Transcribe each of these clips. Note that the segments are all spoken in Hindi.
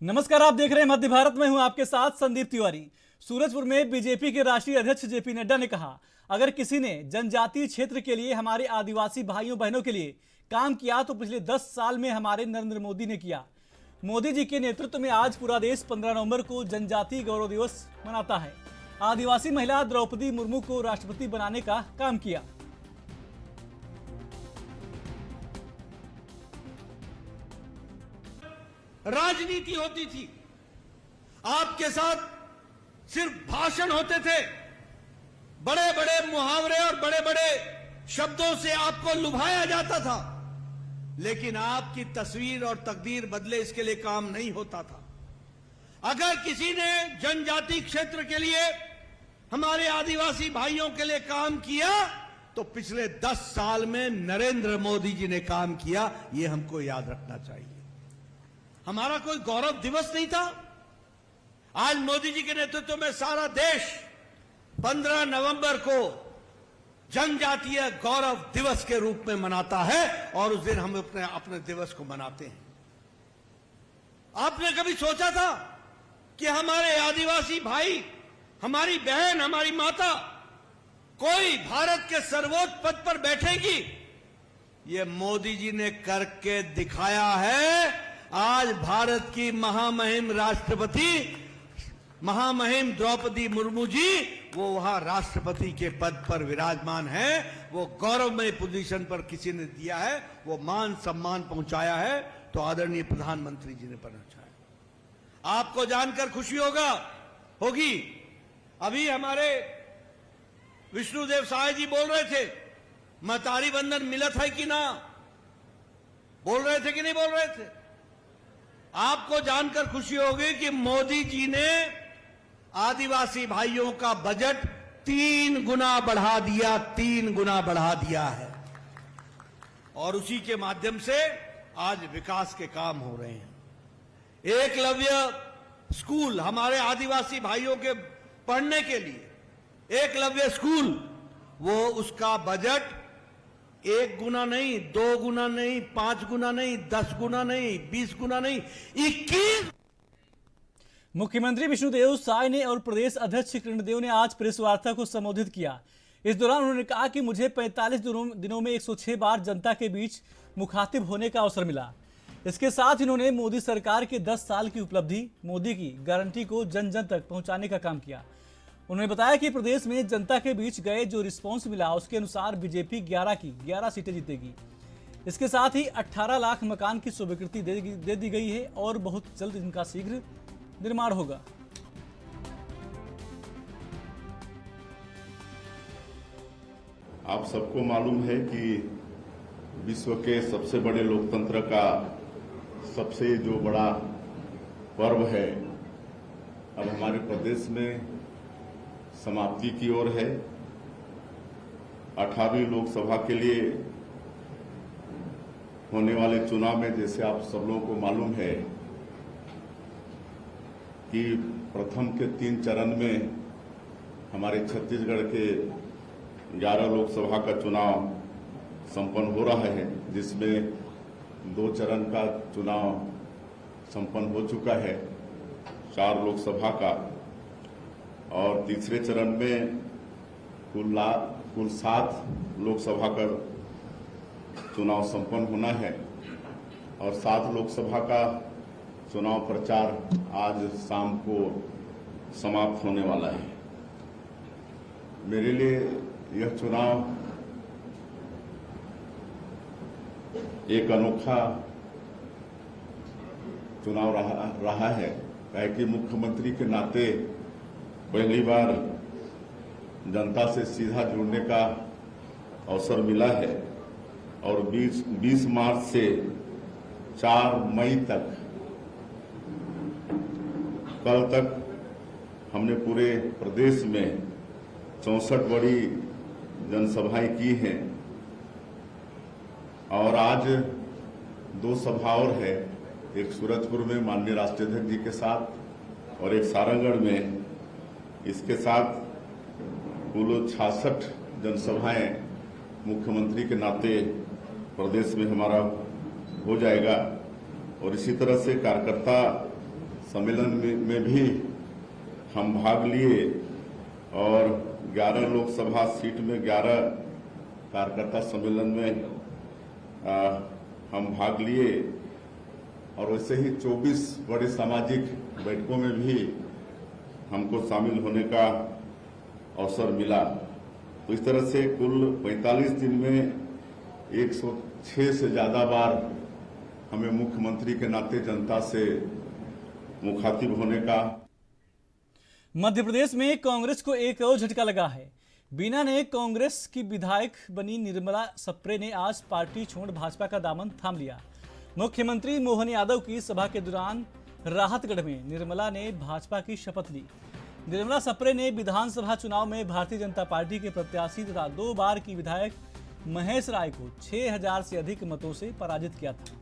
नमस्कार, आप देख रहे हैं मध्य भारत में। हूं आपके साथ संदीप तिवारी। सूरजपुर में बीजेपी के राष्ट्रीय अध्यक्ष जेपी नड्डा ने कहा, अगर किसी ने जनजातीय क्षेत्र के लिए, हमारे आदिवासी भाइयों बहनों के लिए काम किया तो पिछले 10 साल में हमारे नरेंद्र मोदी ने किया। मोदी जी के नेतृत्व में आज पूरा देश 15 नवंबर को जनजातीय गौरव दिवस मनाता है। आदिवासी महिला द्रौपदी मुर्मू को राष्ट्रपति बनाने का काम किया। राजनीति होती थी, आपके साथ सिर्फ भाषण होते थे, बड़े बड़े मुहावरे और बड़े बड़े शब्दों से आपको लुभाया जाता था, लेकिन आपकी तस्वीर और तकदीर बदले इसके लिए काम नहीं होता था। अगर किसी ने जनजाति क्षेत्र के लिए, हमारे आदिवासी भाइयों के लिए काम किया तो पिछले 10 साल में नरेंद्र मोदी जी ने काम किया। यह हमको याद रखना चाहिए। हमारा कोई गौरव दिवस नहीं था। आज मोदी जी के नेतृत्व में सारा देश 15 नवंबर को जनजातीय गौरव दिवस के रूप में मनाता है और उस दिन हम अपने दिवस को मनाते हैं। आपने कभी सोचा था कि हमारे आदिवासी भाई, हमारी बहन, हमारी माता कोई भारत के सर्वोच्च पद पर बैठेगी? ये मोदी जी ने करके दिखाया है। आज भारत की महामहिम राष्ट्रपति, महामहिम द्रौपदी मुर्मू जी, वो वहां राष्ट्रपति के पद पर विराजमान है। वो गौरवमय पोजीशन पर किसी ने दिया है, वो मान सम्मान पहुंचाया है तो आदरणीय प्रधानमंत्री जी ने पहुंचाया। आपको जानकर खुशी होगी। अभी हमारे विष्णुदेव साय जी बोल रहे थे, महतारी बंधन मिलत है कि ना, बोल रहे थे कि नहीं बोल रहे थे? आपको जानकर खुशी होगी कि मोदी जी ने आदिवासी भाइयों का बजट 3 गुना बढ़ा दिया है और उसी के माध्यम से आज विकास के काम हो रहे हैं। एकलव्य स्कूल, हमारे आदिवासी भाइयों के पढ़ने के लिए एकलव्य स्कूल, वो उसका बजट 1 गुना नहीं, 2 गुना नहीं, 5 गुना नहीं, 10 गुना नहीं, 20 गुना नहीं, 21। मुख्यमंत्री विष्णुदेव साय ने और प्रदेश अध्यक्ष किरणदेव ने आज प्रेस वार्ता को संबोधित किया। इस दौरान उन्होंने कहा कि मुझे 45 दिनों में 106 बार जनता के बीच मुखातिब होने का अवसर मिला। इसके साथ इन्होंने मोदी सरकार के 10 साल की उपलब्धि, मोदी की गारंटी को जन जन तक पहुंचाने का काम किया। उन्होंने बताया कि प्रदेश में जनता के बीच गए जो रिस्पांस मिला, उसके अनुसार बीजेपी 11 सीटें जीतेगी। इसके साथ ही 18 लाख मकान की स्वीकृति दे दी गई है और बहुत जल्द इनका शीघ्र निर्माण होगा। आप सबको मालूम है कि विश्व के सबसे बड़े लोकतंत्र का सबसे जो बड़ा पर्व है, अब हमारे प्रदेश में समाप्ति की ओर है। 18वीं लोकसभा के लिए होने वाले चुनाव में, जैसे आप सब लोगों को मालूम है कि प्रथम के 3 चरण में हमारे छत्तीसगढ़ के 11 लोकसभा का चुनाव संपन्न हो रहा है, जिसमें 2 चरण का चुनाव संपन्न हो चुका है, 4 लोकसभा का, और तीसरे चरण में कुल 7 लोकसभा का चुनाव संपन्न होना है और 7 लोकसभा का चुनाव प्रचार आज शाम को समाप्त होने वाला है। मेरे लिए यह चुनाव एक अनोखा चुनाव रहा है, कि मुख्यमंत्री के नाते पहली बार जनता से सीधा जुड़ने का अवसर मिला है और 20 मार्च से 4 मई तक, कल तक हमने पूरे प्रदेश में 64 बड़ी जनसभाएं की हैं और आज 2 सभा और है, एक सूरजपुर में माननीय राष्ट्रीय अध्यक्ष जी के साथ और एक सारंगढ़ में। इसके साथ कुल 66 जनसभाएं मुख्यमंत्री के नाते प्रदेश में हमारा हो जाएगा और इसी तरह से कार्यकर्ता सम्मेलन में भी हम भाग लिए और 11 लोकसभा सीट में 11 कार्यकर्ता सम्मेलन में हम भाग लिए और वैसे ही 24 बड़ी सामाजिक बैठकों में भी हमको शामिल होने का अवसर मिला। तो इस तरह से कुल 45 दिन में 106 से ज्यादा बार हमें मुख्यमंत्री के नाते जनता से मुखातिब होने का। मध्य प्रदेश में कांग्रेस को एक और झटका लगा है। बीना ने कांग्रेस की विधायक बनी निर्मला सप्रे ने आज पार्टी छोड़ भाजपा का दामन थाम लिया। मुख्यमंत्री मोहन यादव की सभा के दौरान राहतगढ़ में निर्मला ने भाजपा की शपथ ली। निर्मला सप्रे ने विधानसभा चुनाव में भारतीय जनता पार्टी के प्रत्याशी तथा 2 बार की विधायक महेश राय को 6000 से अधिक मतों से पराजित किया था।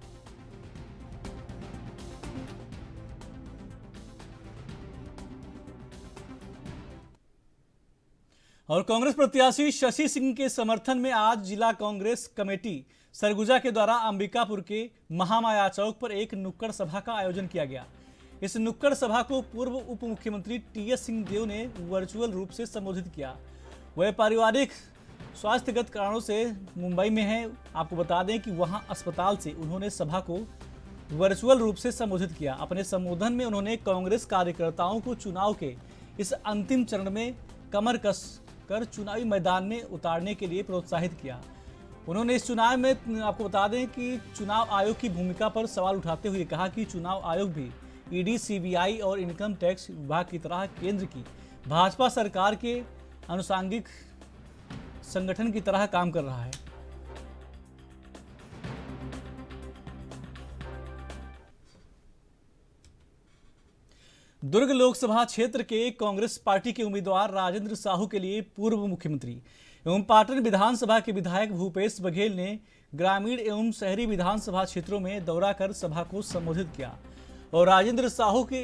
और कांग्रेस प्रत्याशी शशि सिंह के समर्थन में आज जिला कांग्रेस कमेटी सरगुजा के द्वारा अंबिकापुर के महामाया चौक पर एक नुक्कड़ सभा का आयोजन किया गया। इस नुक्कड़ सभा को पूर्व उप मुख्यमंत्री टीएस सिंहदेव ने वर्चुअल रूप से संबोधित किया। वह पारिवारिक स्वास्थ्यगत कारणों से मुंबई में है। आपको बता दें कि वहां अस्पताल से उन्होंने सभा को वर्चुअल रूप से संबोधित किया। अपने संबोधन में उन्होंने कांग्रेस कार्यकर्ताओं को चुनाव के इस अंतिम चरण में कमर कस कर चुनावी मैदान में उतारने के लिए प्रोत्साहित किया। उन्होंने इस चुनाव में आपको बता दें कि चुनाव आयोग की भूमिका पर सवाल उठाते हुए कहा कि चुनाव आयोग भी ईडी, सीबीआई और इनकम टैक्स विभाग की तरह केंद्र की भाजपा सरकार के अनुषांगिक संगठन की तरह काम कर रहा है। दुर्ग लोकसभा क्षेत्र के कांग्रेस पार्टी के उम्मीदवार राजेंद्र साहू के लिए पूर्व मुख्यमंत्री एवं पाटन विधानसभा के विधायक भूपेश बघेल ने ग्रामीण एवं शहरी विधानसभा क्षेत्रों में दौरा कर सभा को संबोधित किया और राजेंद्र साहू की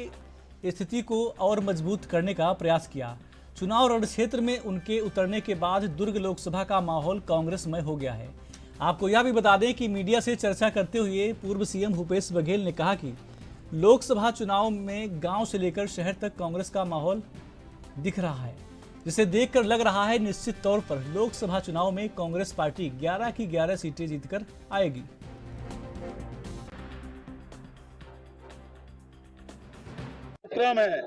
स्थिति को और मजबूत करने का प्रयास किया। चुनाव रण क्षेत्र में उनके उतरने के बाद दुर्ग लोकसभा का माहौल कांग्रेसमय हो गया है। आपको यह भी बता दें कि मीडिया से चर्चा करते हुए पूर्व सीएम भूपेश बघेल ने कहा कि लोकसभा चुनाव में गांव से लेकर शहर तक कांग्रेस का माहौल दिख रहा है, जिसे देखकर लग रहा है निश्चित तौर पर लोकसभा चुनाव में कांग्रेस पार्टी 11 की 11 सीटें जीतकर आएगी। क्रम है,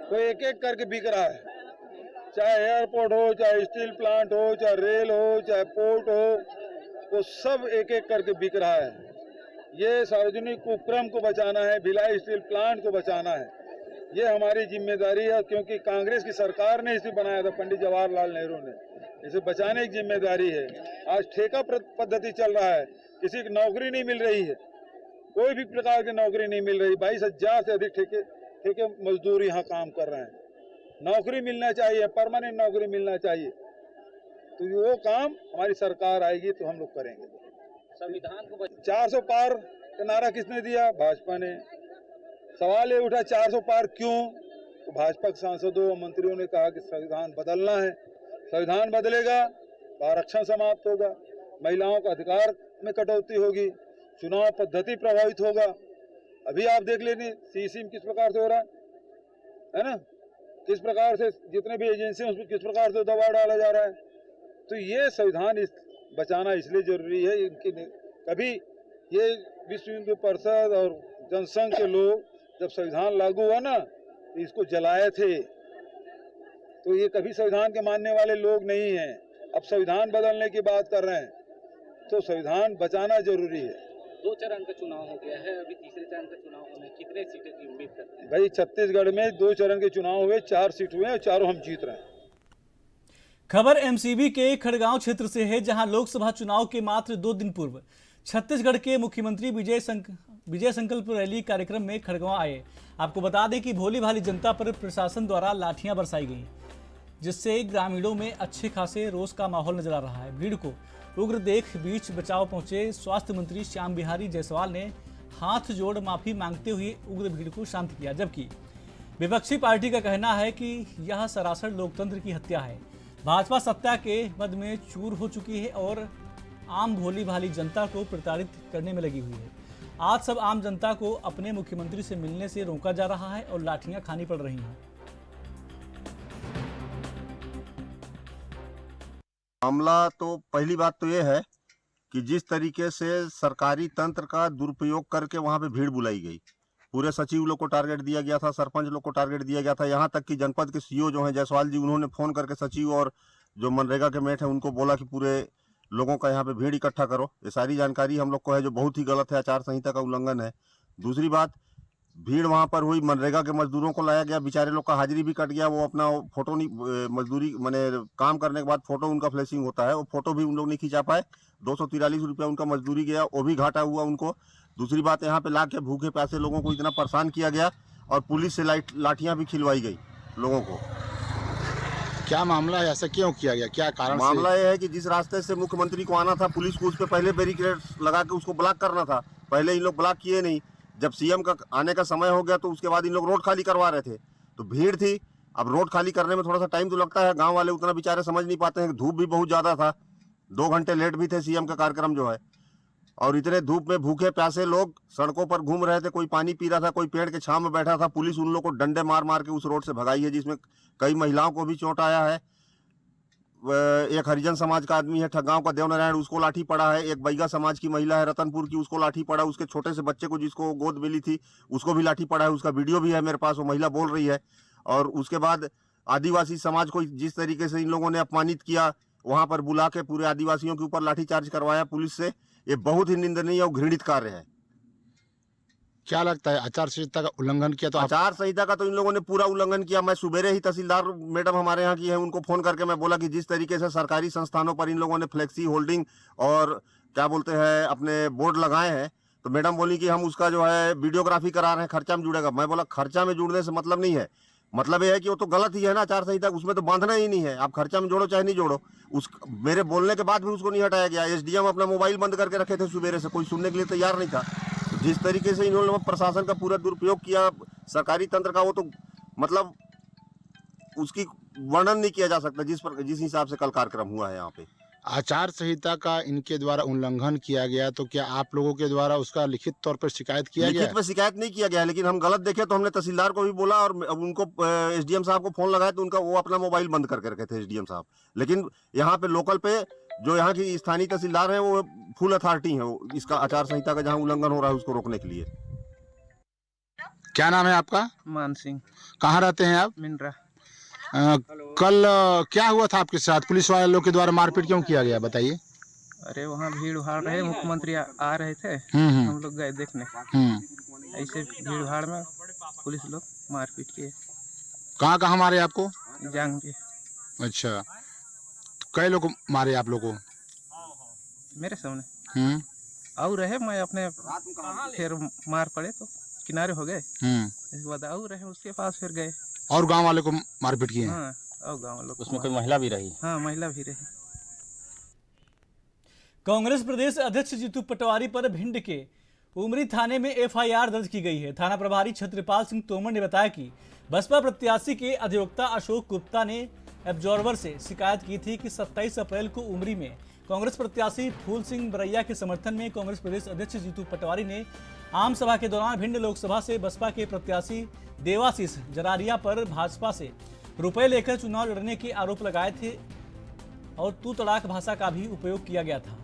कोई एक एक करके बिक रहा है, चाहे एयरपोर्ट हो, चाहे स्टील प्लांट हो, चाहे रेल हो, चाहे पोर्ट हो, वो सब एक एक करके बिक रहा है। ये सार्वजनिक उपक्रम को बचाना है, भिलाई स्टील प्लांट को बचाना है, ये हमारी जिम्मेदारी है। क्योंकि कांग्रेस की सरकार ने इसे बनाया था, पंडित जवाहरलाल नेहरू ने, इसे बचाने की जिम्मेदारी है। आज ठेका पद्धति चल रहा है, किसी की नौकरी नहीं मिल रही है, कोई भी प्रकार की नौकरी नहीं मिल रही। 22,000 से अधिक ठेके मजदूर यहाँ काम कर रहे हैं। नौकरी मिलना चाहिए, परमानेंट नौकरी मिलना चाहिए, तो वो काम हमारी सरकार आएगी तो हम लोग करेंगे। संविधान को 400 पार का नारा किसने दिया? भाजपा ने। सवाल ये उठा 400 पार क्यों? तो भाजपा के सांसदों और मंत्रियों ने कहा कि संविधान बदलना है, संविधान बदलेगा तो आरक्षण समाप्त होगा, महिलाओं का अधिकार में कटौती होगी, चुनाव पद्धति प्रभावित होगा। अभी आप देख लेंगे सीसीम किस प्रकार से हो रहा है ना, किस प्रकार से जितने भी एजेंसी उस पर किस प्रकार से दबाव डाला जा रहा है। तो ये संविधान बचाना इसलिए जरूरी है। इनकी कभी ये विश्व हिंदू परिषद और जनसंघ के लोग जब संविधान लागू हुआ ना तो इसको जलाए थे, तो ये कभी संविधान के मानने वाले लोग नहीं हैं। अब संविधान बदलने की बात कर रहे हैं, तो संविधान बचाना जरूरी है। 2 चरण का चुनाव हो गया है, अभी तीसरे चरण का चुनाव होने कितने सीटें की उम्मीद करते हैं? भाई छत्तीसगढ़ में 2 चरण के चुनाव हुए, 4 सीट हुए और चारों हम जीत रहे हैं। खबर एमसीबी के खड़गांव क्षेत्र से है, जहां लोकसभा चुनाव के मात्र 2 दिन पूर्व छत्तीसगढ़ के मुख्यमंत्री विजय संकल्प रैली कार्यक्रम में खड़गांव आए। आपको बता दें कि भोली भाली जनता पर प्रशासन द्वारा लाठियां बरसाई गई, जिससे ग्रामीणों में अच्छे खासे रोष का माहौल नजर आ रहा है। भीड़ को उग्र देख बीच बचाव पहुंचे स्वास्थ्य मंत्री श्याम बिहारी जायसवाल ने हाथ जोड़ माफी मांगते हुए उग्र भीड़ को शांत किया, जबकि विपक्षी पार्टी का कहना है कि यह सरासर लोकतंत्र की हत्या है। भाजपा सत्ता के मद में चूर हो चुकी है और आम भोली भाली जनता को प्रताड़ित करने में लगी हुई है। आज सब आम जनता को अपने मुख्यमंत्री से मिलने से रोका जा रहा है और लाठियां खानी पड़ रही हैं। मामला तो पहली बात तो ये है कि जिस तरीके से सरकारी तंत्र का दुरुपयोग करके वहां पे भीड़ बुलाई गई, पूरे सचिव लोग को टारगेट दिया गया था, सरपंच लोग को टारगेट दिया गया था, यहाँ तक कि जनपद के सीईओ जो हैं जायसवाल जी, उन्होंने फोन करके सचिव और जो मनरेगा के मेट हैं उनको बोला कि पूरे लोगों का यहाँ पे भीड़ इकट्ठा करो। ये सारी जानकारी हम लोग को है, जो बहुत ही गलत है, आचार संहिता का उल्लंघन है। दूसरी बात, भीड़ वहां पर हुई, मनरेगा के मजदूरों को लाया गया, बेचारे लोग का हाजिरी भी कट गया, वो अपना फोटो नहीं, मजदूरी मैंने काम करने के बाद फोटो उनका फ्लैशिंग होता है, वो फोटो भी उन लोग नहीं खिंचा पाए। 243 रुपया उनका मजदूरी गया, वो भी घाटा हुआ उनको। दूसरी बात, यहाँ पे ला के भूखे प्यासे लोगों को इतना परेशान किया गया और पुलिस से लाठियां भी खिलवाई गई लोगों को। क्या मामला है, ऐसा क्यों किया गया, क्या कारण मामला यह है कि जिस रास्ते से मुख्यमंत्री को आना था, पुलिस को उस पर पहले बैरिकेड लगा के उसको ब्लॉक करना था। पहले इन लोग ब्लॉक किए नहीं, जब सीएम का आने का समय हो गया तो उसके बाद इन लोग रोड खाली करवा रहे थे, तो भीड़ थी। अब रोड खाली करने में थोड़ा सा टाइम तो लगता है, गांव वाले उतना बेचारे समझ नहीं पाते हैं। धूप भी बहुत ज़्यादा था, 2 घंटे लेट भी थे सीएम का कार्यक्रम जो है, और इतने धूप में भूखे प्यासे लोग सड़कों पर घूम रहे थे, कोई पानी पी रहा था, कोई पेड़ के छांव में बैठा था। पुलिस उन लोग को डंडे मार मार के उस रोड से भगाई है, जिसमें कई महिलाओं को भी चोट आया है। एक हरिजन समाज का आदमी है ठगांव का, देवनारायण, उसको लाठी पड़ा है। एक बैगा समाज की महिला है रतनपुर की, उसको लाठी पड़ा। उसके छोटे से बच्चे को जिसको गोद मिली थी उसको भी लाठी पड़ा है, उसका वीडियो भी है मेरे पास, वो महिला बोल रही है। और उसके बाद आदिवासी समाज को जिस तरीके से इन लोगों ने अपमानित किया, वहां पर बुला के पूरे आदिवासियों के ऊपर लाठीचार्ज करवाया पुलिस से, ये बहुत ही निंदनीय और घृणित कार्य है। क्या लगता है, आचार संहिता का उल्लंघन किया तो आचार संहिता का तो इन लोगों ने पूरा उल्लंघन किया। मैं सुबेरे ही तहसीलदार मैडम हमारे यहाँ की है, उनको फोन करके मैं बोला कि जिस तरीके से सरकारी संस्थानों पर इन लोगों ने फ्लेक्सी होल्डिंग और क्या बोलते हैं अपने बोर्ड लगाए हैं, तो मैडम बोली कि हम उसका जो है वीडियोग्राफी करा रहे हैं, खर्चा में जुड़ेगा। मैं बोला खर्चा में जुड़ने से मतलब नहीं है, मतलब ये है कि वो तो गलत ही है ना आचार संहिता, उसमें तो बांधना ही नहीं है। आप खर्चा में जोड़ो चाहे नहीं जोड़ो। उस मेरे बोलने के बाद भी उसको नहीं हटाया गया। एसडीएम अपना मोबाइल बंद करके रखे थे सुबेरे से, कोई सुनने के लिए तैयार नहीं था। जिस तरीके से इन्होंने प्रशासन का पूरा दुरुपयोग किया सरकारी तंत्र का, वो तो मतलब उसकी वर्णन नहीं किया जा सकता जिस हिसाब से कल कार्यक्रम हुआ है यहाँ पे। आचार संहिता का इनके द्वारा उल्लंघन किया गया, तो क्या आप लोगों के द्वारा उसका लिखित तौर पर शिकायत किया गया? लिखित में शिकायत नहीं किया गया, लेकिन हम गलत देखे तो हमने तहसीलदार को भी बोला और उनको एसडीएम साहब को फोन लगाया तो उनका वो अपना मोबाइल बंद करके रखे थे एसडीएम साहब। लेकिन यहाँ पे लोकल पे जो यहाँ की स्थानीय तहसीलदार है वो फुल अथॉरिटी है इसका आचार संहिता का जहाँ उल्लंघन हो रहा है उसको रोकने के लिए। क्या नाम है आपका? मान सिंह। कहाँ रहते हैं आप? मिंद्रा। कल क्या हुआ था आपके साथ? पुलिस वाले लोग के द्वारा मारपीट क्यों किया गया, बताइए। अरे वहाँ भीड़ भाड़ रहे, मुख्यमंत्री आ रहे थे, हम लोग गए देखने। ऐसे भीड़ भाड़ में पुलिस लोग मारपीट किए। कहाँ कहाँ मारे आपको? जांग पे। अच्छा, कई लोग मारे आप लोगों को? मेरे सामने और रहे, मैं अपने फिर मार पड़े तो किनारे हो गए। इसके बाद और रहे, उसके पास फिर गए और गांव वाले को मारपीट किए? हाँ, और गाँव वालों को। उसमें कोई महिला भी रही? हाँ, महिला भी रही। कांग्रेस प्रदेश अध्यक्ष जीतू पटवारी पर भिंड के उमरी थाने में एफआईआर दर्ज की गई है। थाना प्रभारी छत्रपाल सिंह तोमर ने बताया कि बसपा प्रत्याशी के अधिवक्ता अशोक गुप्ता ने एब्जॉर्वर से शिकायत की थी कि 27 अप्रैल को उमरी में कांग्रेस प्रत्याशी फूल सिंह बरैया के समर्थन में कांग्रेस प्रदेश अध्यक्ष जीतू पटवारी ने आम सभा के दौरान भिंड लोकसभा से बसपा के प्रत्याशी देवाशीष जरारिया पर भाजपा से रुपए लेकर चुनाव लड़ने के आरोप लगाए थे और तू तड़ाक भाषा का भी उपयोग किया गया था।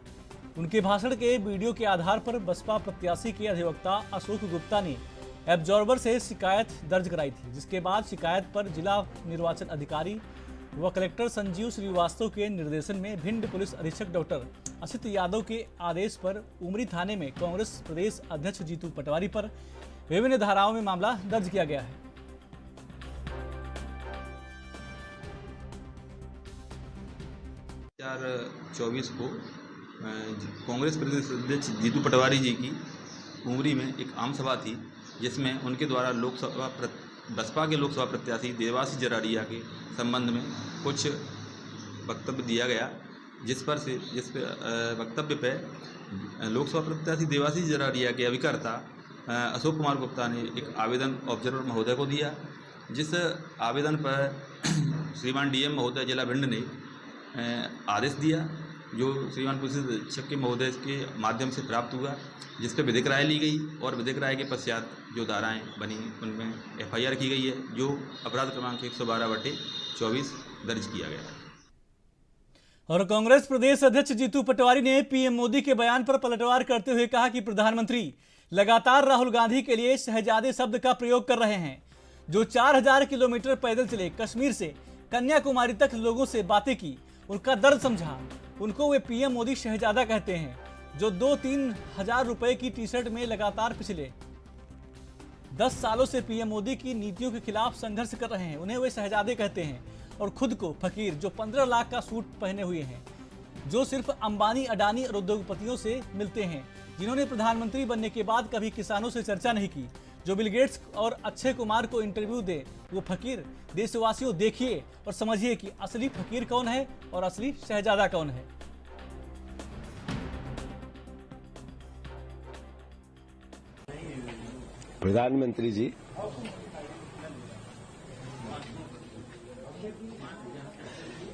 उनके भाषण के वीडियो के आधार पर बसपा प्रत्याशी के अधिवक्ता अशोक गुप्ता ने एब्जॉर्वर से शिकायत दर्ज कराई थी, जिसके बाद शिकायत पर जिला निर्वाचन अधिकारी व कलेक्टर संजीव श्रीवास्तव के निर्देशन में भिंड पुलिस अधीक्षक डॉक्टर असित यादव के आदेश पर उमरी थाने में कांग्रेस प्रदेश अध्यक्ष जीतू पटवारी पर विभिन्न धाराओं में मामला दर्ज किया गया है। 2024 को कांग्रेस प्रदेश अध्यक्ष जीतू पटवारी जी की उमरी में एक आम सभा थी, जिसमें उनके द्वारा बसपा के लोकसभा प्रत्याशी देवाशीष जरारिया के संबंध में कुछ वक्तव्य दिया गया, जिस वक्तव्य पे लोकसभा प्रत्याशी देवाशीष जरारिया के अभिकर्ता अशोक कुमार गुप्ता ने एक आवेदन ऑब्जर्वर महोदय को दिया, जिस आवेदन पर श्रीमान डीएम महोदय जिला भिंड ने आदेश दिया, जो श्रीमान पुलिस अधीक्षक के महोदय के माध्यम से प्राप्त हुआ, जिस पर विधिक राय ली गई और विधिक राय के पश्चात जो धाराएं बनी उनमें FIR की गई है, जो अपराध क्रमांक 112/24 दर्ज किया गया है। और कांग्रेस प्रदेश अध्यक्ष जीतू पटवारी ने पीएम मोदी के बयान पर पलटवार करते हुए कहा कि प्रधानमंत्री लगातार राहुल गांधी के लिए शहजादे शब्द का प्रयोग कर रहे हैं। जो 4000 किलोमीटर पैदल चले, कश्मीर से कन्याकुमारी तक लोगों से बातें की, उनका दर्द समझा, उनको वे पीएम मोदी शहजादा कहते हैं। जो 2-3 हजार रुपए की टी शर्ट में लगातार पिछले 10 सालों से पीएम मोदी की नीतियों के खिलाफ संघर्ष कर रहे हैं, उन्हें वे शहजादे कहते हैं। और खुद को फकीर, जो 15 लाख का सूट पहने हुए हैं, जो सिर्फ अंबानी, अडानी और उद्योगपतियों से मिलते हैं, जिन्होंने प्रधानमंत्री बनने के बाद कभी किसानों से चर्चा नहीं की, जो बिल गेट्स और अक्षय कुमार को इंटरव्यू दे, वो फकीर। देशवासियों, देखिए और समझिए कि असली फकीर कौन है और असली शहजादा कौन है।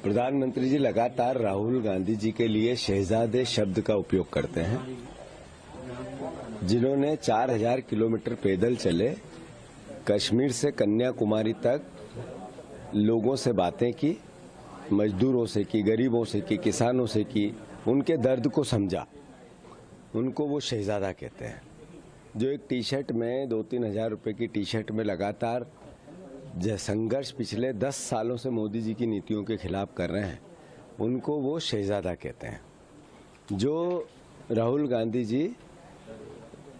प्रधानमंत्री जी, लगातार राहुल गांधी जी के लिए शहजादे शब्द का उपयोग करते हैं, जिन्होंने 4000 किलोमीटर पैदल चले, कश्मीर से कन्याकुमारी तक लोगों से बातें की, मजदूरों से की, गरीबों से की, किसानों से की, उनके दर्द को समझा, उनको वो शहजादा कहते हैं। जो एक टी शर्ट में 2-3 हजार रुपए की टी शर्ट में लगातार संघर्ष पिछले 10 सालों से मोदी जी की नीतियों के खिलाफ कर रहे हैं, उनको वो शहजादा कहते हैं। जो राहुल गांधी जी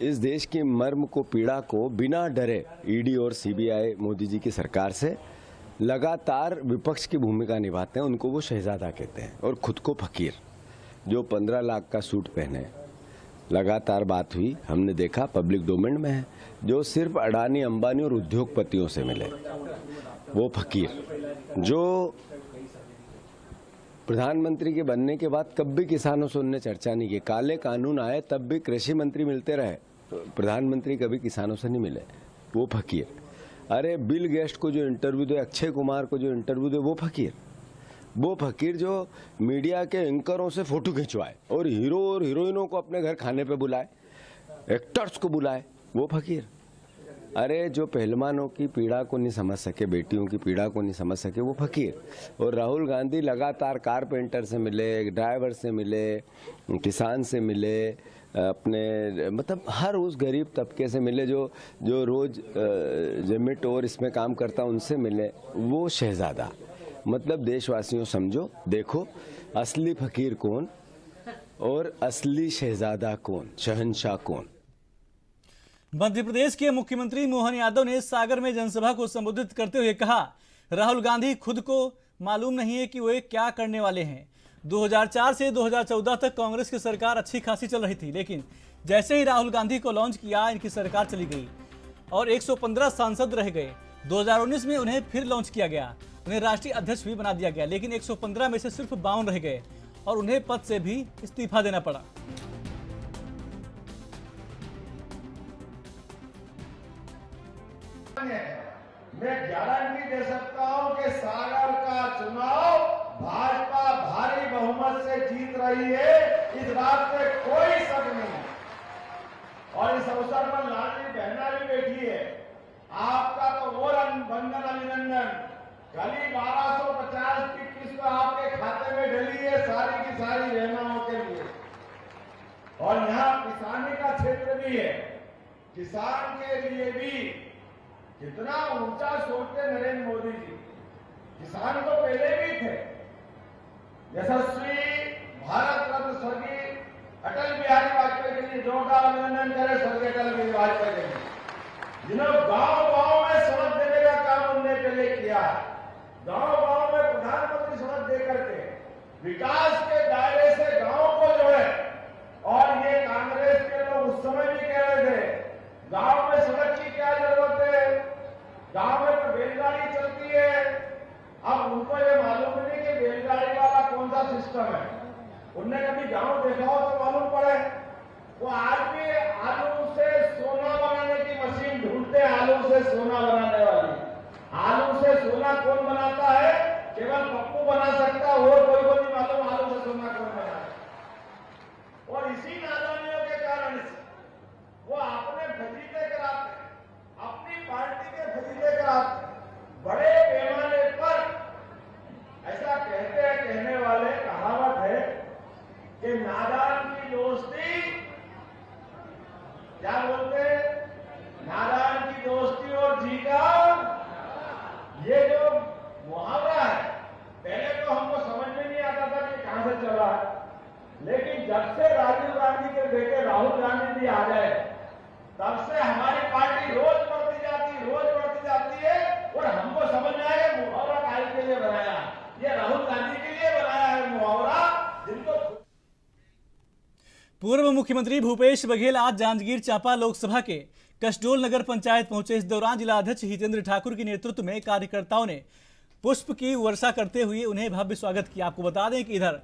इस देश की मर्म को, पीड़ा को बिना डरे ईडी और सीबीआई मोदी जी की सरकार से लगातार विपक्ष की भूमिका निभाते हैं, उनको वो शहजादा कहते हैं। और खुद को फकीर, जो 15 लाख का सूट पहने, लगातार बात हुई, हमने देखा, पब्लिक डोमेन में है, जो सिर्फ अडानी, अंबानी और उद्योगपतियों से मिले, वो फकीर। जो प्रधानमंत्री के बनने के बाद कभी किसानों से उनने चर्चा नहीं की, काले कानून आए तब भी कृषि मंत्री मिलते रहे, प्रधानमंत्री कभी किसानों से नहीं मिले, वो फकीर। अरे बिल गेट्स को जो इंटरव्यू दे, अक्षय कुमार को जो इंटरव्यू दे, वो फकीर। वो फकीर जो मीडिया के एंकरों से फोटो खिंचवाए और हीरो और हीरोइनों को अपने घर खाने पे बुलाए, एक्टर्स को बुलाए, वो फकीर। अरे जो पहलवानों की पीड़ा को नहीं समझ सके, बेटियों की पीड़ा को नहीं समझ सके, वो फकीर। और राहुल गांधी लगातार कारपेंटर से मिले, ड्राइवर से मिले, किसान से मिले, अपने मतलब हर उस गरीब तबके से मिले जो रोज जोमेटो और इसमें काम करता, उनसे मिले, वो शहजादा। मतलब देशवासियों समझो, देखो असली फकीर कौन और असली शहजादा कौन, शहंशाह कौन। मध्य प्रदेश के मुख्यमंत्री मोहन यादव ने सागर में जनसभा को संबोधित करते हुए कहा, राहुल गांधी खुद को मालूम नहीं है कि वे क्या करने वाले हैं। 2004 से 2014 तक कांग्रेस की सरकार अच्छी खासी चल रही थी, लेकिन जैसे ही राहुल गांधी को लॉन्च किया, इनकी सरकार चली गई और 115 सांसद रह गए। 2019 में उन्हें फिर लॉन्च किया गया, उन्हें राष्ट्रीय अध्यक्ष भी बना दिया गया, लेकिन 115 में से सिर्फ 52 रह गए और उन्हें पद से भी इस्तीफा देना पड़ा। मैं गारंटी दे सकता हूं कि सागर का चुनाव भाजपा भारी बहुमत से जीत रही है, इस बात पे कोई शक नहीं। और इस अवसर पर लाडली बहना भी बैठी है, आपका तो वो बंधन अभिनंदन, खाली 1250 की किस्त आपके खाते में डली है सारी की सारी बहनाओं के लिए। और यहाँ किसानी का क्षेत्र भी है, किसान के लिए भी कितना ऊंचा सोचते नरेंद्र मोदी जी। किसान तो पहले भी थे, यशस्वी भारत रत्न स्वर्गीय अटल बिहारी वाजपेयी के लिए जोरदार अभिनंदन करें, स्वर्गीय अटल बिहारी वाजपेयी के लिए, जिन्होंने गांव-गांव में सड़क देने का काम उन्होंने पहले किया। गांव-गांव में प्रधानमंत्री सड़क दे करके विकास के दायरे से गांव को जोड़े। और ये कांग्रेस के लोग उस समय भी कह रहे थे, गांव में सड़क की क्या जरूरत है, गांव में तो बैलगाड़ी चलती है। अब उनको ये मालूम नहीं कि बैलगाड़ी वाला कौन सा सिस्टम है, उनने कभी गांव देखा हो तो मालूम पड़े। वो आज भी आलू से सोना बनाने की मशीन ढूंढते, आलू से सोना बनाने वाली। आलू से सोना कौन बनाता है, केवल पप्पू बना सकता है, और कोई को नहीं मालूम आलू से सोना कौन बनाता है। लिए बनाया, ये राहुल गांधी के लिए बनाया है मुहावरा, जिनको पूर्व मुख्यमंत्री भूपेश बघेल आज जांजगीर चांपा लोकसभा के कसडोल नगर पंचायत पहुंचे। इस दौरान जिला अध्यक्ष हितेंद्र ठाकुर के नेतृत्व में कार्यकर्ताओं ने पुष्प की वर्षा करते हुए उन्हें भव्य स्वागत किया। आपको बता दें कि इधर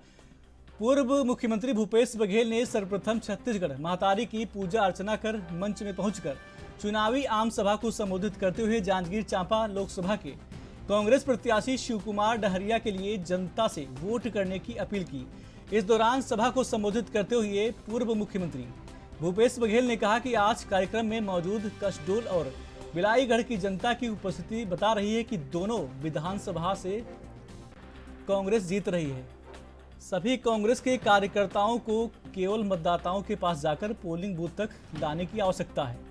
पूर्व मुख्यमंत्री भूपेश बघेल ने सर्वप्रथम छत्तीसगढ़ महातारी की पूजा अर्चना कर मंच में पहुंचकर चुनावी आम सभा को संबोधित करते हुए जांजगीर चांपा लोकसभा के कांग्रेस प्रत्याशी शिवकुमार डहरिया के लिए जनता से वोट करने की अपील की। इस दौरान सभा को संबोधित करते हुए पूर्व मुख्यमंत्री भूपेश बघेल ने कहा कि आज कार्यक्रम में मौजूद कसडोल और बिलाईगढ़ की जनता की उपस्थिति बता रही है कि दोनों विधानसभा से कांग्रेस जीत रही है। सभी कांग्रेस के कार्यकर्ताओं को केवल मतदाताओं के पास जाकर पोलिंग बूथ तक लाने की आवश्यकता है।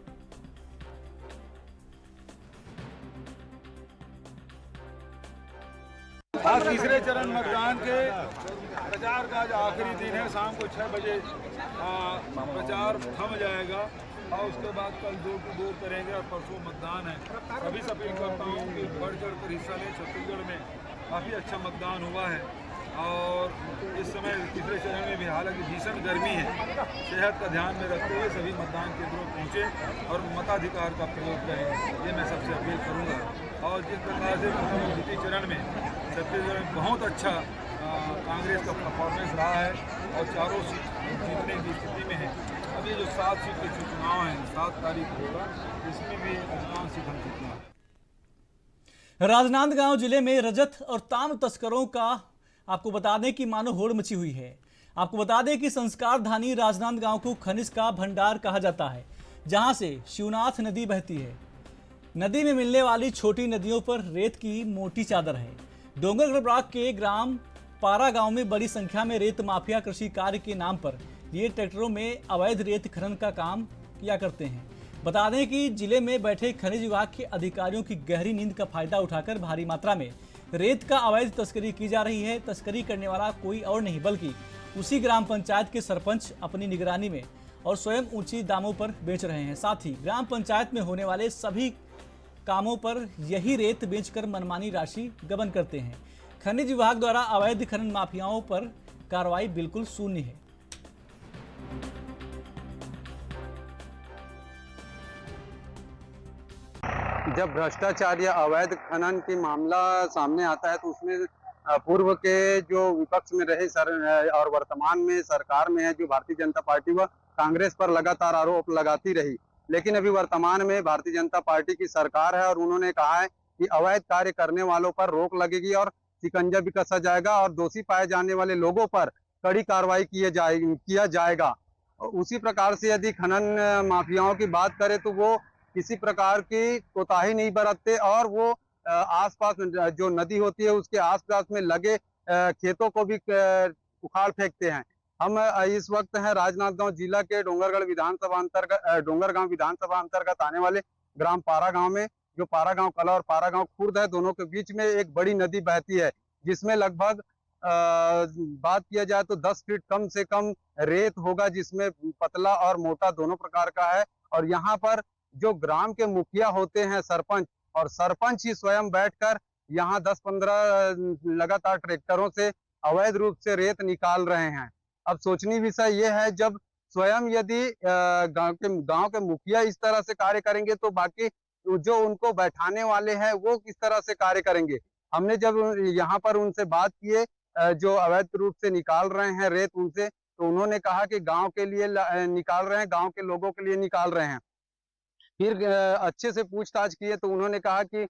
आज तीसरे चरण मतदान के प्रचार का जो आखिरी दिन है, शाम को 6 बजे प्रचार थम जाएगा और उसके बाद कल डोर टू डोर करेंगे और परसों मतदान है। सभी से अपील करता हूँ कि बढ़ चढ़ कर हिस्सा लें। छत्तीसगढ़ में काफ़ी अच्छा मतदान हुआ है और इस समय तीसरे चरण में भी हालांकि भीषण गर्मी है, सेहत का ध्यान में रखते हुए सभी मतदान केंद्रों पर पहुँचे और मताधिकार का प्रयोग करें, ये मैं सबसे अपील करूँगा। और जिस प्रकार से द्वितीय चरण में छत्तीसगढ़ में बहुत अच्छा कांग्रेस का परफॉर्मेंस रहा है और चारों सीट जीतने की स्थिति में है। अभी जो 7 सीट के चुनाव हैं 7 तारीख को होगा, इसमें भी अधिकांश सीट हम जीतना है। राजनांदगांव जिले में रजत और ताम तस्करों का आपको बता दें कि मानो होड़ मची हुई है। आपको बता दें कि संस्कार धानी राजनांदगांव को खनिज का भंडार कहा जाता है, जहां से शिवनाथ नदी बहती है। नदी में मिलने वाली छोटी नदियों पर रेत की मोटी चादर है। डोंगरगढ़ ब्लॉक के ग्राम पारा गांव में बड़ी संख्या में रेत माफिया कृषि कार्य के नाम पर ये ट्रैक्टरों में अवैध रेत खनन का काम किया करते हैं। बता दें कि जिले में बैठे खनिज विभाग के अधिकारियों की गहरी नींद का फायदा उठाकर भारी मात्रा में रेत का अवैध तस्करी की जा रही है। तस्करी करने वाला कोई और नहीं बल्कि उसी ग्राम पंचायत के सरपंच अपनी निगरानी में और स्वयं ऊंची दामों पर बेच रहे हैं। साथ ही ग्राम पंचायत में होने वाले सभी कामों पर यही रेत बेचकर मनमानी राशि गबन करते हैं। खनिज विभाग द्वारा अवैध खनन माफियाओं पर कार्रवाई बिल्कुल शून्य है। जब भ्रष्टाचार या अवैध खनन की मामला सामने आता है तो उसमें पूर्व के जो विपक्ष में रहे और वर्तमान में सरकार में है जो भारतीय जनता पार्टी व कांग्रेस पर लगातार आरोप लगाती रही। लेकिन अभी वर्तमान में भारतीय जनता पार्टी की सरकार है और उन्होंने कहा है कि अवैध कार्य करने वालों पर रोक लगेगी और शिकंजा भी कसा जाएगा और दोषी पाए जाने वाले लोगों पर कड़ी कार्रवाई किया जाएगा। उसी प्रकार से यदि खनन माफियाओं की बात करें तो वो किसी प्रकार की कोताही नहीं बरतते और वो आसपास जो नदी होती है उसके आसपास में लगे खेतों को भी उखाड़ फेंकते हैं। हम इस वक्त हैं राजनांदगांव जिला के डोंगरगांव विधानसभा अंतर्गत आने वाले ग्राम पारा गांव में, जो पारा गांव कला और पारा गांव खुर्द है, दोनों के बीच में एक बड़ी नदी बहती है जिसमें लगभग बात किया जाए तो 10 फीट कम से कम रेत होगा, जिसमें पतला और मोटा दोनों प्रकार का है। और यहाँ पर जो ग्राम के मुखिया होते हैं सरपंच, और सरपंच ही स्वयं बैठकर यहाँ 10-15 लगातार ट्रैक्टरों से अवैध रूप से रेत निकाल रहे हैं। अब सोचनीय विषय यह है, जब स्वयं यदि गांव के मुखिया इस तरह से कार्य करेंगे तो बाकी जो उनको बैठाने वाले हैं वो किस तरह से कार्य करेंगे। हमने जब यहाँ पर उनसे बात किए जो अवैध रूप से निकाल रहे हैं रेत उनसे, तो उन्होंने कहा कि गांव के लिए निकाल रहे हैं, गांव के लोगों के लिए निकाल रहे हैं। फिर अच्छे से पूछताछ किए तो उन्होंने कहा कि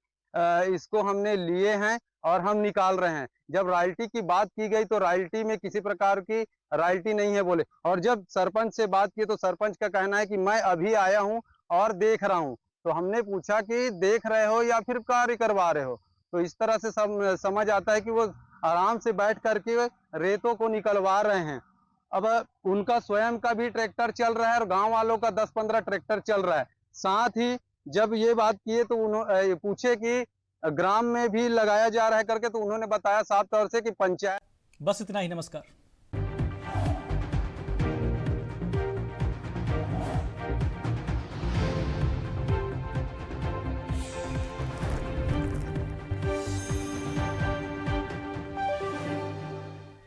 इसको हमने लिए हैं और हम निकाल रहे हैं। जब रॉयल्टी की बात की गई तो रॉयल्टी में किसी प्रकार की रॉयल्टी नहीं है बोले। और जब सरपंच से बात की तो सरपंच का कहना है कि मैं अभी आया हूं और देख रहा हूं। तो हमने पूछा कि देख रहे हो या फिर कार्य करवा रहे हो, तो इस तरह से समझ आता है कि वो आराम से बैठ करके रेतों को निकलवा रहे हैं। अब उनका स्वयं का भी ट्रैक्टर चल रहा है और गांव वालों का 10-15 ट्रैक्टर चल रहा है। साथ ही जब ये बात किए तो उन्होंने पूछे कि ग्राम में भी लगाया जा रहा है करके, तो उन्होंने बताया साफ तौर से कि पंचायत। बस इतना ही, नमस्कार।